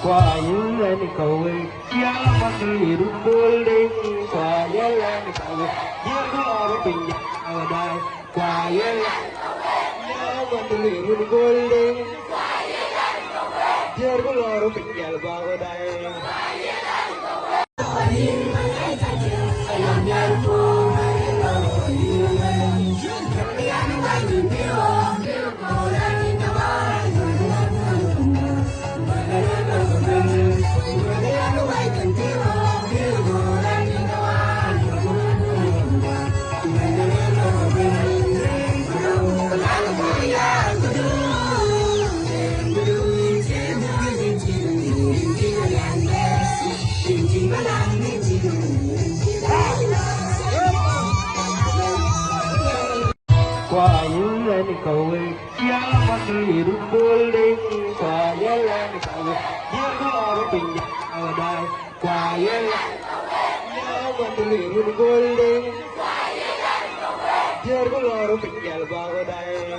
Qua những lên cầu giá mắt liru golden qua giá lên cầu giá có bình ở đây qua giá mắt liru golden giá có bình ở đây qua những lên cầu giá mắt liru golden qua giá lên cầu giá có bình ở đây qua giá mắt liru golden giá có bình ở đây